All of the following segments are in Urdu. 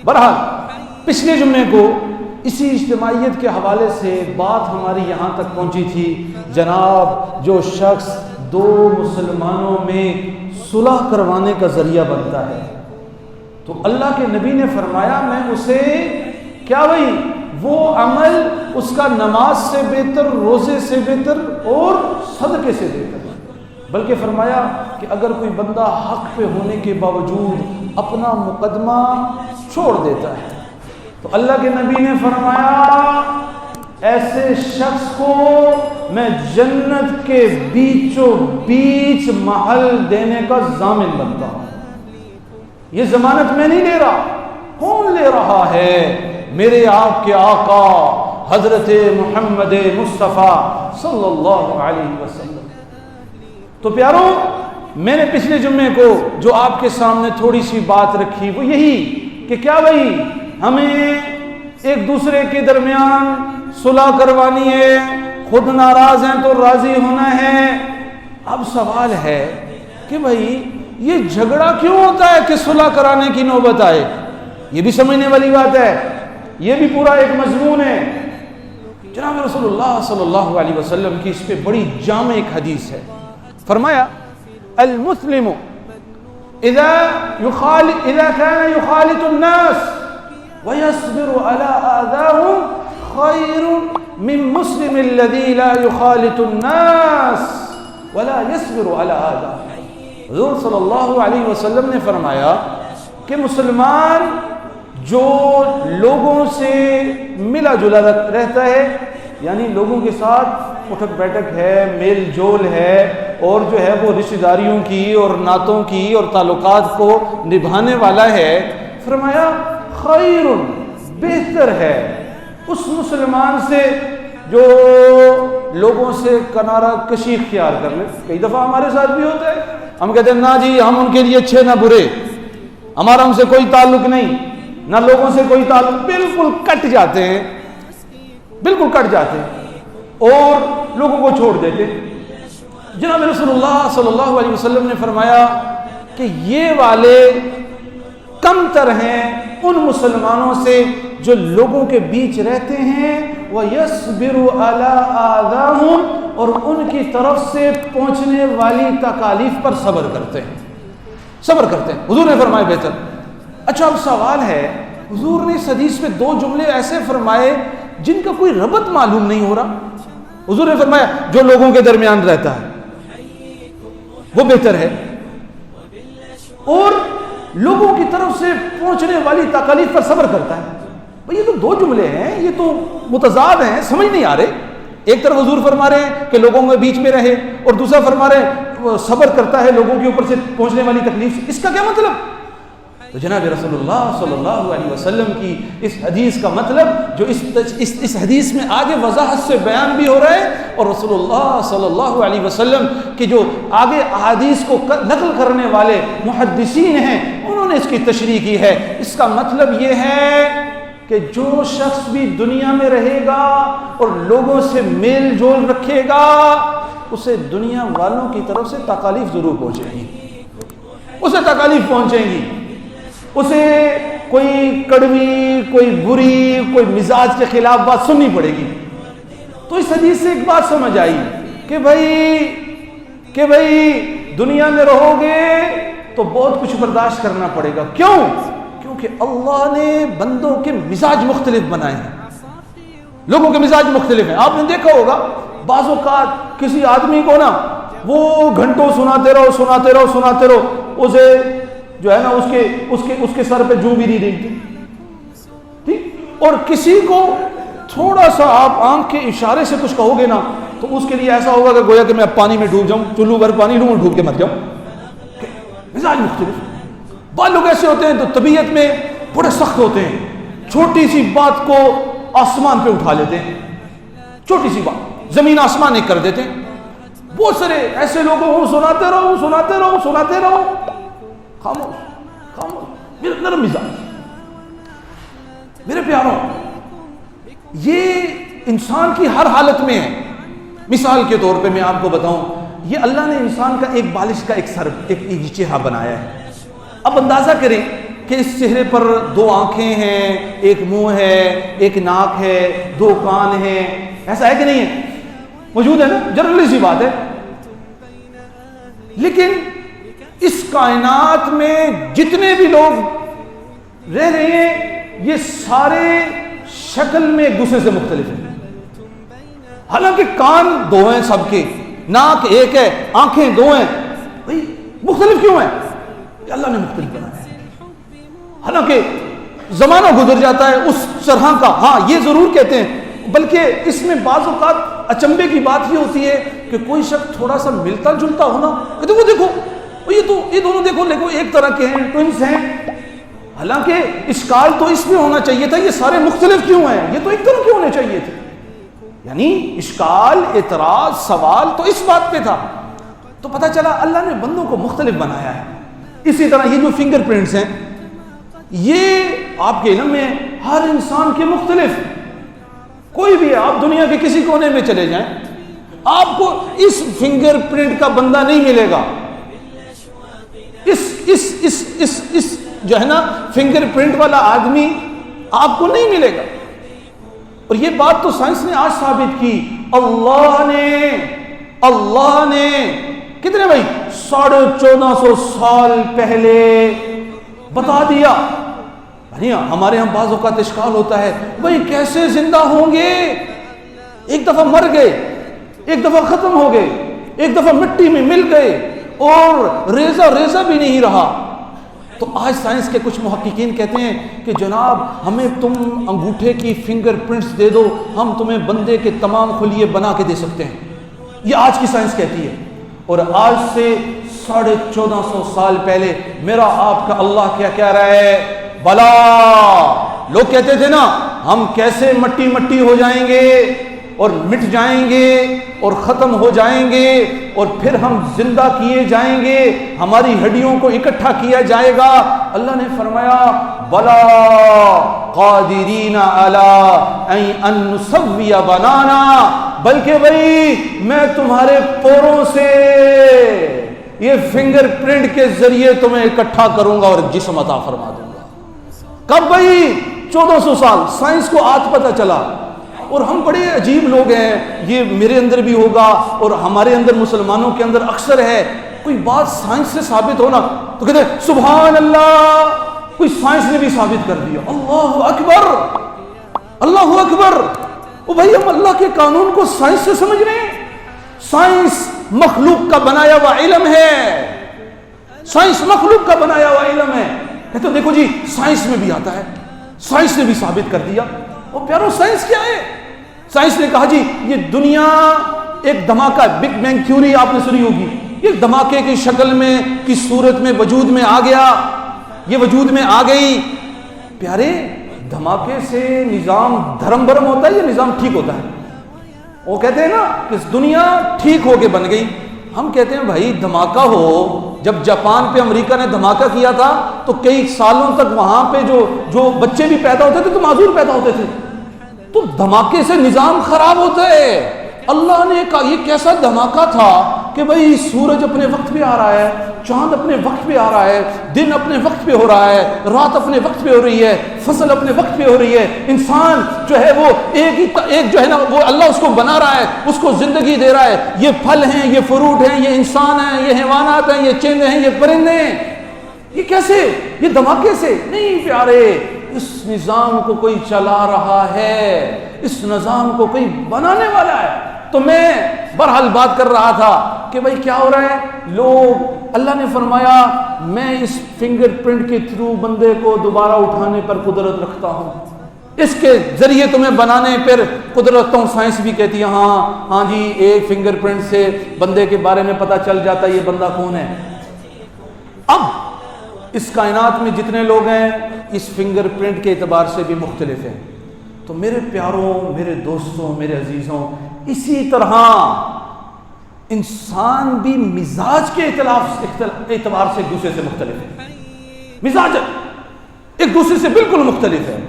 بہرحال پچھلے جمعے کو اسی اجتماعیت کے حوالے سے بات ہماری یہاں تک پہنچی تھی، جناب جو شخص دو مسلمانوں میں صلح کروانے کا ذریعہ بنتا ہے تو اللہ کے نبی نے فرمایا میں اسے کیا بھائی وہ عمل اس کا نماز سے بہتر، روزے سے بہتر اور صدقے سے بہتر، بلکہ فرمایا کہ اگر کوئی بندہ حق پہ ہونے کے باوجود اپنا مقدمہ چھوڑ دیتا ہے تو اللہ کے نبی نے فرمایا ایسے شخص کو میں جنت کے بیچوں بیچ محل دینے کا ضامن بنتا ہوں۔ یہ ضمانت میں نہیں لے رہا، کون لے رہا ہے؟ میرے آپ کے آقا حضرت محمد مصطفیٰ صلی اللہ علیہ وسلم۔ تو پیاروں، میں نے پچھلے جمعے کو جو آپ کے سامنے تھوڑی سی بات رکھی وہ یہی کہ کیا بھائی ہمیں ایک دوسرے کے درمیان صلح کروانی ہے، خود ناراض ہیں تو راضی ہونا ہے۔ اب سوال ہے کہ بھائی یہ جھگڑا کیوں ہوتا ہے کہ صلح کرانے کی نوبت آئے؟ یہ بھی سمجھنے والی بات ہے، یہ بھی پورا ایک مضمون ہے۔ جناب رسول اللہ صلی اللہ علیہ وسلم کی اس پہ بڑی جامع ایک حدیث ہے، فرمایا المسلم اذا كان يخالط الناس ويصبر على آذاهم خير من مسلم الذي لا يخالط الناس ولا يصبر على آذاهم۔ حضور صلی اللہ علیہ وسلم نے فرمایا کہ مسلمان جو لوگوں سے ملا جلا رہتا ہے، یعنی لوگوں کے ساتھ اٹھک بیٹھک ہے، میل جول ہے، اور جو ہے وہ رشتہ داریوں کی اور نعتوں کی اور تعلقات کو نبھانے والا ہے، فرمایا خیر بہتر ہے اس مسلمان سے جو لوگوں سے کنارہ کشی اختیار کر لے۔ کئی دفعہ ہمارے ساتھ بھی ہوتا ہے، ہم کہتے ہیں نا جی ہم ان کے لیے اچھے نہ برے، ہمارا ان سے کوئی تعلق نہیں، نہ لوگوں سے کوئی تعلق، بالکل کٹ جاتے ہیں، بالکل کٹ جاتے ہیں اور لوگوں کو چھوڑ دیتے۔ جناب رسول اللہ صلی اللہ علیہ وسلم نے فرمایا کہ یہ والے کم تر ہیں ان مسلمانوں سے جو لوگوں کے بیچ رہتے ہیں وَيَصْبِرُ عَلَىٰ آذَاهُمْ، اور ان کی طرف سے پہنچنے والی تکالیف پر صبر کرتے ہیں، صبر کرتے ہیں۔ حضور نے فرمایا بہتر۔ اچھا اب سوال ہے، حضور نے اس حدیث میں دو جملے ایسے فرمائے جن کا کوئی ربط معلوم نہیں ہو رہا۔ حضور نے فرمایا جو لوگوں کے درمیان رہتا ہے وہ بہتر ہے، اور لوگوں کی طرف سے پہنچنے والی تکالیف پر صبر کرتا ہے۔ بھئی یہ تو دو جملے ہیں، یہ تو متضاد ہیں، سمجھ نہیں آ رہے۔ ایک طرف حضور فرما رہے ہیں کہ لوگوں کے بیچ میں رہے، اور دوسرا فرما رہے ہیں صبر کرتا ہے لوگوں کے اوپر سے پہنچنے والی تکلیف سے۔ اس کا کیا مطلب؟ تو جناب رسول اللہ صلی اللہ علیہ وسلم کی اس حدیث کا مطلب جو اس حدیث میں آگے وضاحت سے بیان بھی ہو رہا ہے، اور رسول اللہ صلی اللہ علیہ وسلم کی جو آگے احادیث کو نقل کرنے والے محدثین ہیں انہوں نے اس کی تشریح کی ہے۔ اس کا مطلب یہ ہے کہ جو شخص بھی دنیا میں رہے گا اور لوگوں سے میل جول رکھے گا اسے دنیا والوں کی طرف سے تکالیف ضرور پہنچیں گی، اسے تکالیف پہنچیں گی، اسے کوئی کڑوی، کوئی بری، کوئی مزاج کے خلاف بات سننی پڑے گی۔ تو اس حدیث سے ایک بات سمجھ آئی کہ بھائی دنیا میں رہو گے تو بہت کچھ برداشت کرنا پڑے گا۔ کیوں؟ کیونکہ اللہ نے بندوں کے مزاج مختلف بنائے ہیں، لوگوں کے مزاج مختلف ہیں۔ آپ نے دیکھا ہوگا بعض اوقات کسی آدمی کو نا وہ گھنٹوں سناتے رہو، اسے جو ہے نا اس کے سر پہ جو بھی نہیں دیکھتی، ٹھیک؟ اور کسی کو تھوڑا سا آپ آنکھ کے اشارے سے کچھ کہو گے نا تو اس کے لیے ایسا ہوگا کہ گویا کہ میں اب پانی میں ڈوب جاؤں، چلو بھر پانی لوں اور ڈوب کے مر جاؤں۔ مزاج مختلف۔ بعض لوگ ایسے ہوتے ہیں تو طبیعت میں بڑے سخت ہوتے ہیں، چھوٹی سی بات کو آسمان پہ اٹھا لیتے ہیں، چھوٹی سی بات زمین آسمان ایک کر دیتے ہیں۔ بہت سارے ایسے لوگوں کو سناتے رہو، خاموش، نرم مزاج۔ میرے پیاروں، یہ انسان کی ہر حالت میں ہے۔ مثال کے طور پہ میں آپ کو بتاؤں یہ اللہ نے انسان کا ایک بالش کا ایک سر ایک چہرہ بنایا ہے. اب اندازہ کریں کہ اس چہرے پر 2 آنکھیں ہیں، ایک منہ ہے، ایک ناک ہے، 2 کان ہیں. ایسا ہے کہ نہیں ہے؟ موجود ہے نا، جنرلی سی بات ہے. لیکن اس کائنات میں جتنے بھی لوگ رہ رہے ہیں یہ سارے شکل میں ایک دوسرے سے مختلف ہیں. حالانکہ کان 2 ہیں سب کے، ناک 1 ہے، آنکھیں 2 ہیں. بھئی مختلف کیوں ہیں؟ اللہ نے مختلف بنایا ہے. حالانکہ زمانہ گزر جاتا ہے اس طرح کا، ہاں یہ ضرور کہتے ہیں، بلکہ اس میں بعض اوقات اچنبے کی بات یہ ہوتی ہے کہ کوئی شخص تھوڑا سا ملتا جلتا ہونا، کہتے وہ دیکھو یہ دونوں دیکھو ایک طرح کے ہیں، ٹوئنس ہیں. حالانکہ اشکال تو اس میں ہونا چاہیے تھا یہ سارے مختلف کیوں ہیں، یہ تو ایک طرح کیوں ہونے چاہیے تھے. یعنی اشکال، اعتراض، سوال تو اس بات پہ تھا. تو پتہ چلا اللہ نے بندوں کو مختلف بنایا ہے. اسی طرح یہ جو فنگر پرنٹس ہیں یہ آپ کے علم میں ہر انسان کے مختلف، کوئی بھی آپ دنیا کے کسی کونے میں چلے جائیں آپ کو اس فنگر پرنٹ کا بندہ نہیں ملے گا. اس جو ہے نا فنگر پرنٹ والا آدمی آپ کو نہیں ملے گا. اور یہ بات تو سائنس نے آج ثابت کی. اللہ نے کتنے بھائی 1450 سال پہلے بتا دیا. ہمارے ہم بعض اوقات اشکال ہوتا ہے بھائی کیسے زندہ ہوں گے، ایک دفعہ مر گئے، ایک دفعہ ختم ہو گئے، ایک دفعہ مٹی میں مل گئے اور ریزہ بھی نہیں رہا. تو آج سائنس کے کچھ محققین کہتے ہیں کہ جناب ہمیں تم انگوٹھے کی فنگر پرنٹس دے دو، ہم تمہیں بندے کے تمام خلیے بنا کے دے سکتے ہیں. یہ آج کی سائنس کہتی ہے. اور آج سے 1450 سال پہلے میرا آپ کا اللہ کیا کہہ رہا ہے؟ بلا. لوگ کہتے تھے نا ہم کیسے مٹی ہو جائیں گے اور مٹ جائیں گے اور ختم ہو جائیں گے اور پھر ہم زندہ کیے جائیں گے، ہماری ہڈیوں کو اکٹھا کیا جائے گا. اللہ نے فرمایا بلا قادرین علی ان نسوی بنانا، بلکہ بھائی میں تمہارے پوروں سے یہ فنگر پرنٹ کے ذریعے تمہیں اکٹھا کروں گا اور جسم عطا فرما دوں گا. کب بھائی؟ 1400 سال. سائنس کو آج پتہ چلا. اور ہم بڑے عجیب لوگ ہیں، یہ میرے اندر بھی ہوگا اور ہمارے اندر مسلمانوں کے اندر اکثر ہے، کوئی بات سائنس سے ثابت ہونا تو کہتے ہیں سبحان اللہ، کوئی سائنس نے بھی ثابت کر دیا. اللہ اکبر، اللہ اکبر. وہ بھائی ہم اللہ کے قانون کو سائنس سے سمجھ رہے ہیں. سائنس مخلوق کا بنایا ہوا علم ہے، سائنس مخلوق کا بنایا ہوا علم ہے. کہتے دیکھو جی سائنس میں بھی آتا ہے، سائنس نے بھی ثابت کر دیا. اور پیارو سائنس کیا ہے؟ سائنس نے کہا جی یہ دنیا ایک دھماکہ، بگ بینگ تھیوری آپ نے سنی ہوگی، یہ دھماکے کی شکل میں کی صورت میں وجود میں آ گیا، یہ وجود میں آ گئی. پیارے دھماکے سے نظام دھرم برم ہوتا ہے یا نظام ٹھیک ہوتا ہے؟ وہ کہتے ہیں نا کہ دنیا ٹھیک ہو کے بن گئی. ہم کہتے ہیں بھائی دھماکہ ہو، جب جاپان پہ امریکہ نے دھماکہ کیا تھا تو کئی سالوں تک وہاں پہ جو بچے بھی پیدا ہوتے تھے تو معذور پیدا ہوتے تھے. تو دھماکے سے نظام خراب ہوتا ہے. اللہ نے کہا یہ کیسا دھماکہ تھا کہ بھئی سورج اپنے وقت پہ آ رہا ہے، چاند اپنے وقت پہ آ رہا ہے، دن اپنے وقت پہ ہو رہا ہے، رات اپنے وقت پہ ہو رہی ہے، فصل اپنے وقت پہ ہو رہی ہے. انسان جو ہے وہ ایک جو ہے نا وہ اللہ اس کو بنا رہا ہے، اس کو زندگی دے رہا ہے. یہ پھل ہیں، یہ فروٹ ہیں، یہ انسان ہیں، یہ حیوانات ہیں، یہ چرندے ہیں، یہ پرندے ہیں. یہ کیسے؟ یہ دھماکے سے نہیں پیارے. اس نظام کو کوئی چلا رہا ہے، اس نظام کو کوئی بنانے والا ہے. تو میں بہرحال بات کر رہا تھا کہ بھائی کیا ہو رہا ہے. لوگ، اللہ نے فرمایا میں اس فنگر پرنٹ کے تھرو بندے کو دوبارہ اٹھانے پر قدرت رکھتا ہوں، اس کے ذریعے تمہیں بنانے پر قدرت رکھتا ہوں. سائنس بھی کہتی ہے ہاں جی ایک فنگر پرنٹ سے بندے کے بارے میں پتہ چل جاتا ہے یہ بندہ کون ہے. اب اس کائنات میں جتنے لوگ ہیں اس فنگر پرنٹ کے اعتبار سے بھی مختلف ہیں. تو میرے پیاروں، میرے دوستوں، میرے عزیزوں، اسی طرح انسان بھی مزاج کے اعتبار سے ایک دوسرے سے مختلف ہے. مزاج ایک دوسرے سے بالکل مختلف ہے.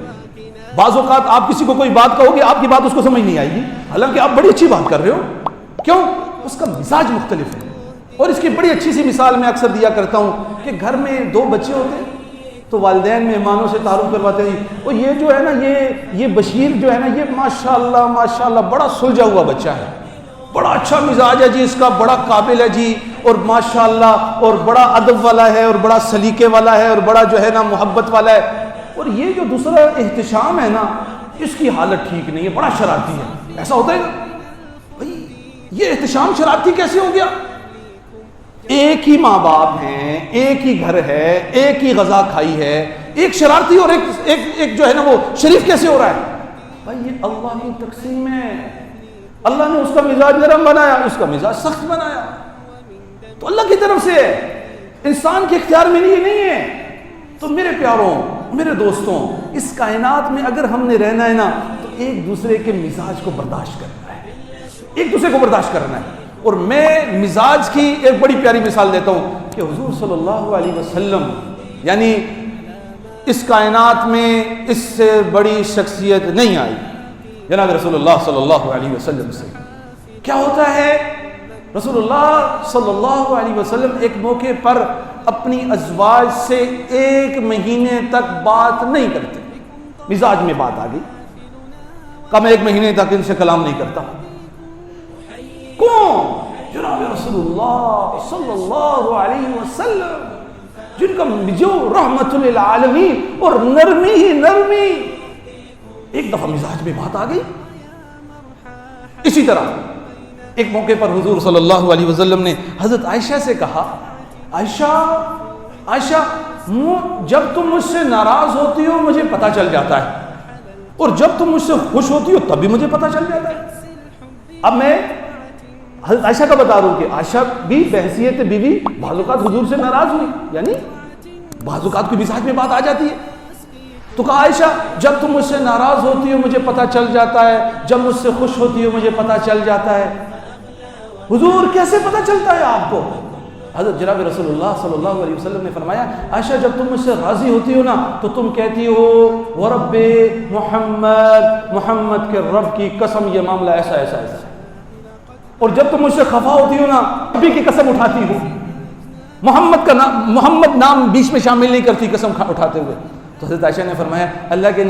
بعض اوقات آپ کسی کو کوئی بات کہو گے آپ کی بات اس کو سمجھ نہیں آئے گی، حالانکہ آپ بڑی اچھی بات کر رہے ہو. کیوں؟ اس کا مزاج مختلف ہے. اور اس کی بڑی اچھی سی مثال میں اکثر دیا کرتا ہوں کہ گھر میں 2 بچے ہوتے ہیں تو والدین مہمانوں سے تعارف کرواتے ہیں، اور یہ جو ہے نا یہ بشیر جو ہے نا یہ ماشاءاللہ بڑا سلجھا ہوا بچہ ہے، بڑا اچھا مزاج ہے جی اس کا، بڑا قابل ہے جی، اور ماشاءاللہ اور بڑا ادب والا ہے اور بڑا سلیقے والا ہے اور بڑا جو ہے نا محبت والا ہے۔ اور یہ جو دوسرا احتشام ہے نا اس کی حالت ٹھیک نہیں ہے، بڑا شرارتی ہے۔ ایسا ہوتا ہے نا بھائی، یہ احتشام شرارتی کیسے ہو گیا؟ ایک ہی ماں باپ ہیں، ایک ہی گھر ہے، ایک ہی غذا کھائی ہے، ایک شرارتی اور ایک جو ہے نا وہ شریف کیسے ہو رہا ہے؟ بھائی یہ اللہ کی تقسیم ہے، اللہ نے اس کا مزاج نرم بنایا، اس کا مزاج سخت بنایا، تو اللہ کی طرف سے ہے، انسان کے اختیار میں یہ نہیں ہے۔ تو میرے پیاروں، میرے دوستوں، اس کائنات میں اگر ہم نے رہنا ہے نا تو ایک دوسرے کے مزاج کو برداشت کرنا ہے، ایک دوسرے کو برداشت کرنا ہے۔ اور میں مزاج کی ایک بڑی پیاری مثال دیتا ہوں کہ حضور صلی اللہ علیہ وسلم یعنی اس کائنات میں اس سے بڑی شخصیت نہیں آئی جناب رسول اللہ صلی اللہ علیہ وسلم سے۔ کیا ہوتا ہے؟ رسول اللہ صلی اللہ علیہ وسلم ایک موقع پر اپنی ازواج سے 1 مہینے تک بات نہیں کرتے، مزاج میں بات آ گئی، کم 1 مہینے تک ان سے کلام نہیں کرتا۔ کون؟ جناب رسول اللہ صلی اللہ علیہ وسلم، جن کا جو رحمت للعالمین اور نرمی ہی نرمی، ایک دفعہ مزاج میں بات آ گئی۔ اسی طرح ایک موقع پر حضور صلی اللہ علیہ وسلم نے حضرت عائشہ سے کہا، عائشہ جب تم مجھ سے ناراض ہوتی ہو مجھے پتہ چل جاتا ہے، اور جب تم مجھ سے خوش ہوتی ہو تب بھی مجھے پتہ چل جاتا ہے۔ اب میں حضرت عائشہ کا بتا رہا ہوں کہ عائشہ بھی بحیثیت بیوی بعض اوقات حضور سے ناراض ہوئی، یعنی بعض اوقات کی مزاج میں بات آ جاتی ہے، تو کہا عائشہ جب تم مجھ سے ناراض ہوتی ہو مجھے پتہ چل جاتا ہے، جب مجھ سے خوش ہوتی ہو مجھے پتہ چل جاتا ہے۔ حضور کیسے پتہ چلتا ہے آپ کو؟ حضرت جناب رسول اللہ صلی اللہ علیہ وسلم نے فرمایا، عائشہ جب تم مجھ سے راضی ہوتی ہو نا تو تم کہتی ہو ورب محمد کے رب کی قسم یہ معاملہ ایسا ایسا ایسا، اور جب تم مجھ سے خفا ہوتی ہو نا نبی کی قسم اٹھاتی ہو، محمد نام بیچ میں شامل نہیں کرتی قسم اٹھاتے ہوئے۔ تو حضرت عائشہ نے فرمایا اللہ کے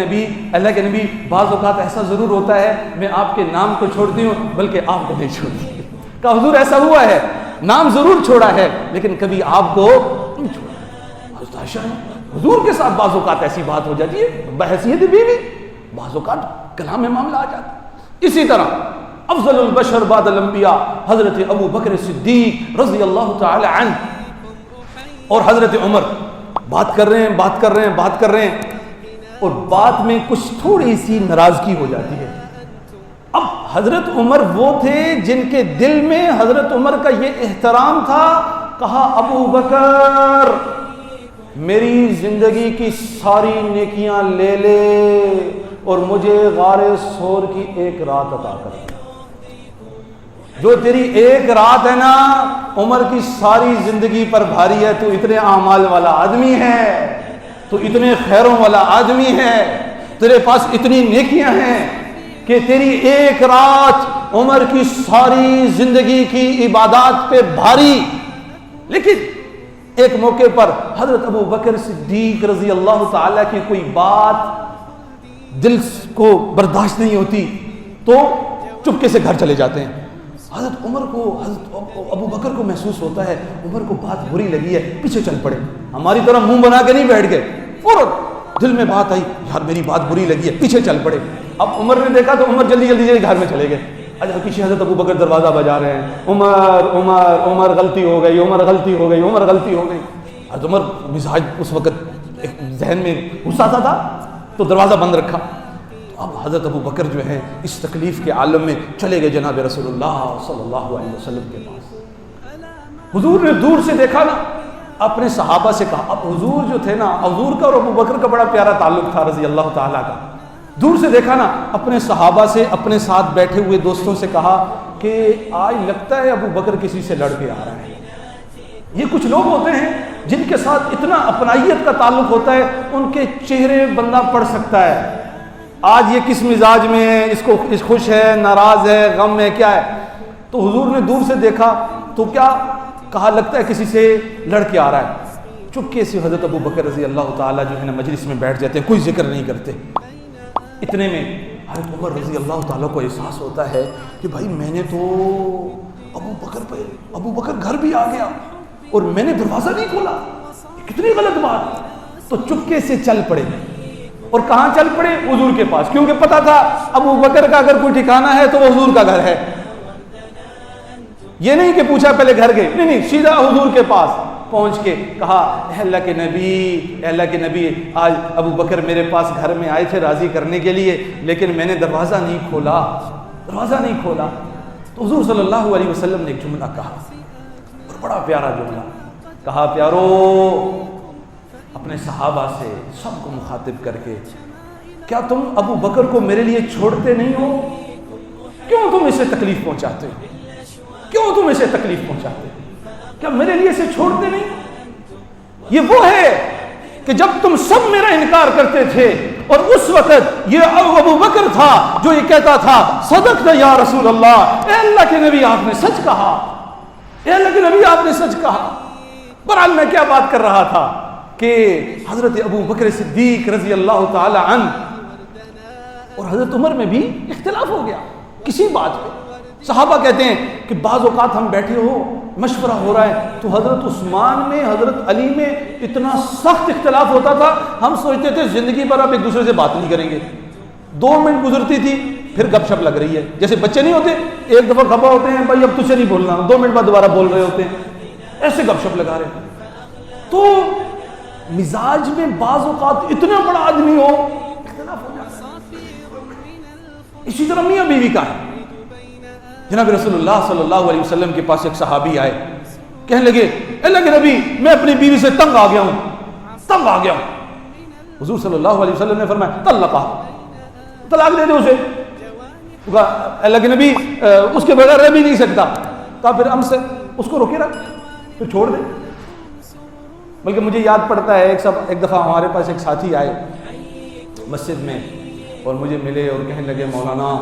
نبی بعض اوقات ایسا ضرور ہوتا ہے میں آپ کے نام کو چھوڑتی ہوں بلکہ آپ کو نہیں چھوڑتی۔ کہا حضور ایسا ہوا ہے، نام ضرور چھوڑا ہے لیکن کبھی آپ کو نہیں چھوڑا۔ حضرت عائشہ نے حضور کے ساتھ بعض اوقات ایسی بات ہو جاتی ہے بحیثیت بیوی، بعض اوقات کلام میں معاملہ آ جاتا ہے۔ اسی طرح افضل البشر بعد الانبیاء حضرت ابو بکر صدیق رضی اللہ تعالی عنہ اور حضرت عمر بات کر رہے ہیں اور بات میں کچھ تھوڑی سی ناراضگی ہو جاتی ہے۔ اب حضرت عمر وہ تھے جن کے دل میں حضرت عمر کا یہ احترام تھا، کہا ابو بکر میری زندگی کی ساری نیکیاں لے لے اور مجھے غار ثور کی 1 رات عطا کر، جو تیری 1 رات ہے نا عمر کی ساری زندگی پر بھاری ہے، تو اتنے اعمال والا آدمی ہے، تو اتنے خیروں والا آدمی ہے، تیرے پاس اتنی نیکیاں ہیں کہ تیری 1 رات عمر کی ساری زندگی کی عبادات پہ بھاری۔ لیکن ایک موقع پر حضرت ابو بکر صدیق رضی اللہ تعالیٰ کی کوئی بات دل کو برداشت نہیں ہوتی تو چپکے سے گھر چلے جاتے ہیں۔ حضرت ابو بکر کو محسوس ہوتا ہے عمر کو بات بری لگی ہے، پیچھے چل پڑے، ہماری طرح منہ بنا کے نہیں بیٹھ گئے، فوراً دل میں بات آئی یار میری بات بری لگی ہے، پیچھے چل پڑے۔ اب عمر نے دیکھا تو عمر جلدی جلدی گھر میں چلے گئے، اچھا پیچھے حضرت ابو بکر دروازہ بجا رہے ہیں، عمر غلطی ہو گئی، عمر غلطی ہو گئی۔ حضرت عمر مزاج اس وقت ذہن میں غصہ تھا تو دروازہ بند رکھا۔ اب حضرت ابو بکر جو ہے اس تکلیف کے عالم میں چلے گئے جناب رسول اللہ صلی اللہ علیہ وسلم کے پاس۔ حضور نے دور سے دیکھا نا، اپنے صحابہ سے کہا، اب حضور جو تھے نا، حضور کا اور ابو بکر کا بڑا پیارا تعلق تھا رضی اللہ تعالیٰ کا، دور سے دیکھا نا، اپنے صحابہ سے، اپنے ساتھ بیٹھے ہوئے دوستوں سے کہا کہ آج لگتا ہے ابو بکر کسی سے لڑ کے آ رہا ہے۔ یہ کچھ لوگ ہوتے ہیں جن کے ساتھ اتنا اپنائیت کا تعلق ہوتا ہے، ان کے چہرے بندہ پڑھ سکتا ہے آج یہ کس مزاج میں ہے، اس کو خوش ہے، ناراض ہے، غم ہے، کیا ہے۔ تو حضور نے دور سے دیکھا تو کیا کہا لگتا ہے کسی سے لڑ کے آ رہا ہے. چپکے سے حضرت ابو بکر رضی اللہ تعالیٰ جو ہے نا مجلس میں بیٹھ جاتے ہیں, کوئی ذکر نہیں کرتے. اتنے میں حضرت عمر رضی اللہ تعالیٰ کو احساس ہوتا ہے کہ بھائی میں نے تو ابو بکر گھر بھی آ گیا اور میں نے دروازہ نہیں کھولا, کتنی غلط بات. تو چپکے سے چل پڑے. اور کہاں چل پڑے؟ حضور کے پاس, کیونکہ پتا تھا ابو بکر کا اگر کوئی ٹھکانہ ہے تو وہ حضور کا گھر ہے. یہ نہیں کہ پوچھا پہلے گھر گئے, نہیں, سیدھا حضور کے پاس پہنچ کے کہا اے اللہ کے نبی آج ابو بکر میرے پاس گھر میں آئے تھے راضی کرنے کے لیے, لیکن میں نے دروازہ نہیں کھولا. تو حضور صلی اللہ علیہ وسلم نے ایک جملہ کہا, اور بڑا پیارا جملہ کہا. پیارو, اپنے صحابہ سے سب کو مخاطب کر کے, کیا تم ابو بکر کو میرے لیے چھوڑتے نہیں ہو؟ کیوں تم اسے تکلیف پہنچاتے ہو؟ کیا میرے لیے اسے چھوڑتے نہیں؟ یہ وہ ہے کہ جب تم سب میرا انکار کرتے تھے اور اس وقت یہ ابو بکر تھا جو یہ کہتا تھا صدقت یا رسول اللہ, اے اللہ کے نبی آپ نے سچ کہا. برحال میں کیا بات کر رہا تھا کہ حضرت ابو بکر صدیق رضی اللہ تعالی عنہ اور حضرت عمر میں بھی اختلاف ہو گیا کسی بات پہ. صحابہ کہتے ہیں کہ بعض اوقات ہم بیٹھے ہو, مشورہ ہو رہا ہے, تو حضرت عثمان میں حضرت علی میں اتنا سخت اختلاف ہوتا تھا, ہم سوچتے تھے زندگی پر اب ایک دوسرے سے بات نہیں کریں گے. 2 منٹ گزرتی تھی پھر گپ شپ لگ رہی ہے, جیسے بچے نہیں ہوتے ایک دفعہ خفا ہوتے ہیں بھائی اب تجھ سے نہیں بولنا, 2 منٹ بعد دوبارہ بول رہے ہوتے ہیں, ایسے گپ شپ لگا رہے ہیں. تو مزاج میں بعض اوقات اتنا بڑا آدمی ہو اختلاف ہو جاتا ہے. اسی طرح میاں بیوی کا ہے. جناب رسول اللہ صلی اللہ علیہ وسلم کے پاس ایک صحابی آئے, کہنے لگے اللہ کے نبی میں اپنی بیوی سے تنگ آ گیا ہوں. حضور صلی اللہ علیہ وسلم نے فرمایا طلاق دے دے اسے. اللہ کے نبی اس کے بغیر رہ بھی نہیں سکتا. کہا پھر ہم سے اس کو روکے رکھ, پھر چھوڑ دے. بلکہ مجھے یاد پڑتا ہے ایک دفعہ ہمارے پاس ایک ساتھی آئے مسجد میں اور مجھے ملے اور کہنے لگے مولانا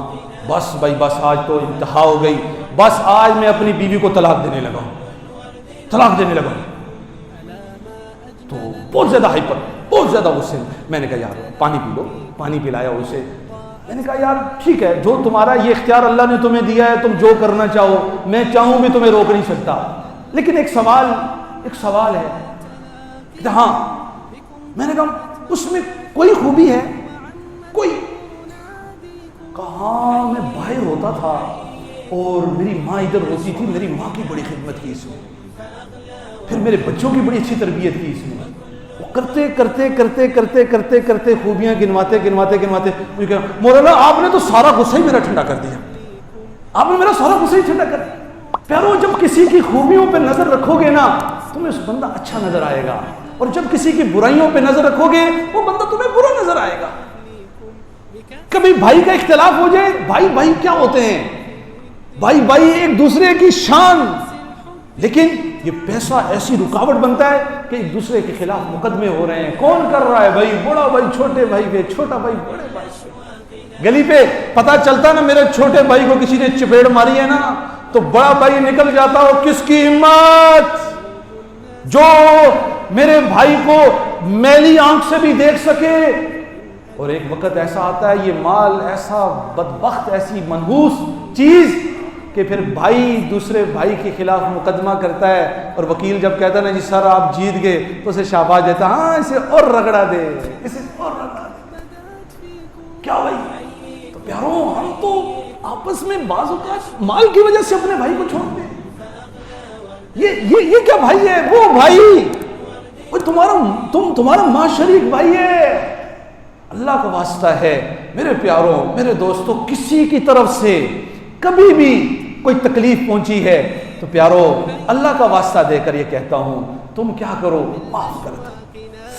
بس بھائی بس آج تو انتہا ہو گئی, بس آج میں اپنی بیوی کو طلاق دینے لگا ہوں. تو بہت زیادہ ہائپر, بہت زیادہ غصے. میں نے کہا یار پانی پی لو, پانی پلایا اسے. میں نے کہا یار ٹھیک ہے, جو تمہارا یہ اختیار اللہ نے تمہیں دیا ہے, تم جو کرنا چاہو, میں چاہوں بھی تمہیں روک نہیں سکتا, لیکن ایک سوال ہے. ہاں. میں نے کہا اس میں کوئی خوبی ہے؟ کوئی. کہاں میں باہر ہوتا تھا اور میری ماں ادھر ہوتی تھی, میری ماں کی بڑی خدمت کی اس میں, پھر میرے بچوں کی بڑی اچھی تربیت کی اس میں. کرتے خوبیاں گنواتے مجھے کہا مولانا آپ نے تو سارا غصہ ہی میرا ٹھنڈا کر دیا, آپ نے میرا سارا غصہ ہی ٹھنڈا کر دیا. پیارو, جب کسی کی خوبیوں پہ نظر رکھو گے نا تمہیں اس بندہ اچھا نظر آئے گا, اور جب کسی کی برائیوں پہ نظر رکھو گے وہ بندہ تمہیں برا نظر آئے گا. کبھی بھائی کا اختلاف ہو جائے, بھائی کیا ہوتے ہیں, بھائی ایک دوسرے کی شان, لیکن یہ پیسہ ایسی رکاوٹ بنتا ہے کہ ایک دوسرے کے خلاف مقدمے ہو رہے ہیں. کون کر رہا ہے بھائی؟ بڑا بھائی چھوٹے بھائی پہ, چھوٹا بھائی بڑے بھائی پہ. گلی پہ پتہ چلتا نا میرے چھوٹے بھائی کو کسی نے چپیڑ ماری ہے نا, تو بڑا بھائی نکل جاتا ہو کس کی ہمت جو میرے بھائی کو میلی آنکھ سے بھی دیکھ سکے. اور ایک وقت ایسا آتا ہے یہ مال ایسا بدبخت, ایسی منحوس چیز کہ پھر بھائی دوسرے بھائی کے خلاف مقدمہ کرتا ہے, اور وکیل جب کہتا ہے نا جی سر آپ جیت گئے تو اسے شاباش دیتا, ہاں اسے اور رگڑا دے. کیا بھائی؟ تو پیاروں ہم تو آپس میں بعض اوقات مال کی وجہ سے اپنے بھائی کو چھوڑتے ہیں. یہ کیا بھائی ہے؟ وہ بھائی وہ تمہارا ماں شریک بھائی ہے. اللہ کا واسطہ ہے میرے پیاروں, میرے دوستوں, کسی کی طرف سے کبھی بھی کوئی تکلیف پہنچی ہے تو پیارو اللہ کا واسطہ دے کر یہ کہتا ہوں تم کیا کرو, معاف کر دو,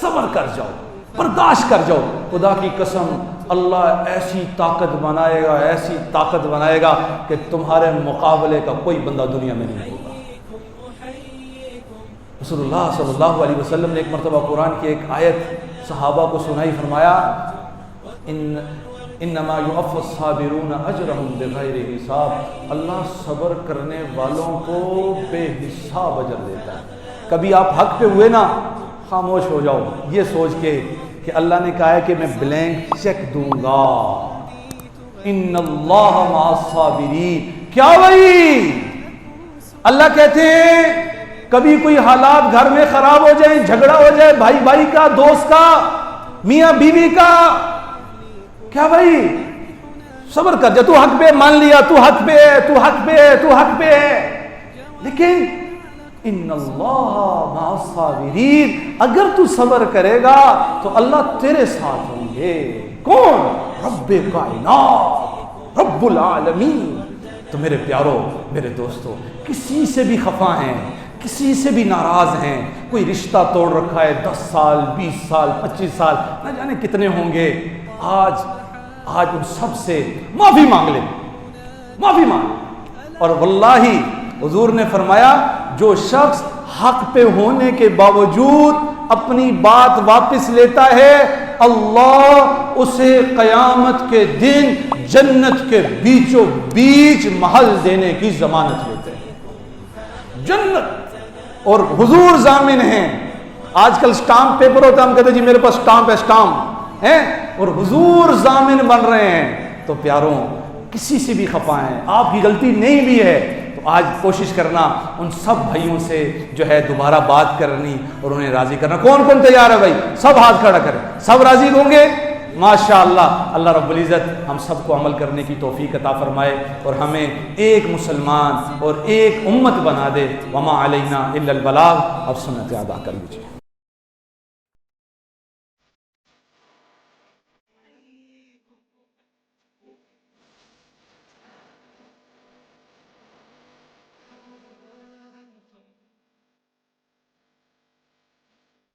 صبر کر جاؤ, برداشت کر جاؤ. خدا کی قسم اللہ ایسی طاقت بنائے گا کہ تمہارے مقابلے کا کوئی بندہ دنیا میں نہیں ہوگا. رسول اللہ صلی اللہ علیہ وسلم نے ایک مرتبہ قرآن کی ایک آیت صحابہ کو سنائی, فرمایا انما یوفی الصابرون اجرہم بغیر حساب، اللہ صبر کرنے والوں کو بے حساب اجر دیتا ہے۔ کبھی آپ حق پہ ہوئے نا، خاموش ہو جاؤ یہ سوچ کے کہ اللہ نے کہا ہے کہ میں بلینک چیک دوں گا، ان اللہ مع الصابرین۔ کیا بھائی، اللہ کہتے ہیں کبھی کوئی حالات گھر میں خراب ہو جائیں، جھگڑا ہو جائے بھائی بھائی کا، دوست کا، میاں بیوی کا، کیا بھائی صبر کر جا، تو حق پہ، مان لیا تو حق پہ ہے، تو حق پہ ہے، تو حق پہ ہے، لیکن ان اللہ مع الصابرین، اگر تو صبر کرے گا تو اللہ تیرے ساتھ ہوں گے۔ کون؟ رب کائنات، رب العالمین۔ تو میرے پیارو، میرے دوستو، کسی سے بھی خفا ہیں، کسی سے بھی ناراض ہیں، کوئی رشتہ توڑ رکھا ہے 10 سال 20 سال 25 سال نہ جانے کتنے ہوں گے، آج ان سب سے معافی مانگ لیں، معافی مانگ۔ اور واللہ حضور نے فرمایا جو شخص حق پہ ہونے کے باوجود اپنی بات واپس لیتا ہے، اللہ اسے قیامت کے دن جنت کے بیچوں بیچ محل دینے کی ضمانت لیتے ہیں، جنت۔ اور حضور ضامن ہیں۔ آج کل سٹامپ پیپر ہوتا ہے، ہم کہتے ہیں جی میرے پاس سٹامپ ہے، سٹامپ ہے، اور حضور ضامن بن رہے ہیں۔ تو پیاروں، کسی سے بھی خفا ہیں، آپ کی غلطی نہیں بھی ہے تو آج کوشش کرنا ان سب بھائیوں سے جو ہے دوبارہ بات کرنی اور انہیں راضی کرنا۔ کون کون تیار ہے بھائی؟ سب ہاتھ کھڑا کریں، سب راضی ہوں گے؟ ماشاءاللہ۔ اللہ رب العزت ہم سب کو عمل کرنے کی توفیق عطا فرمائے اور ہمیں ایک مسلمان اور ایک امت بنا دے۔ وما علینا الا البلاغ۔ اب سنت ادا کر لیجیے۔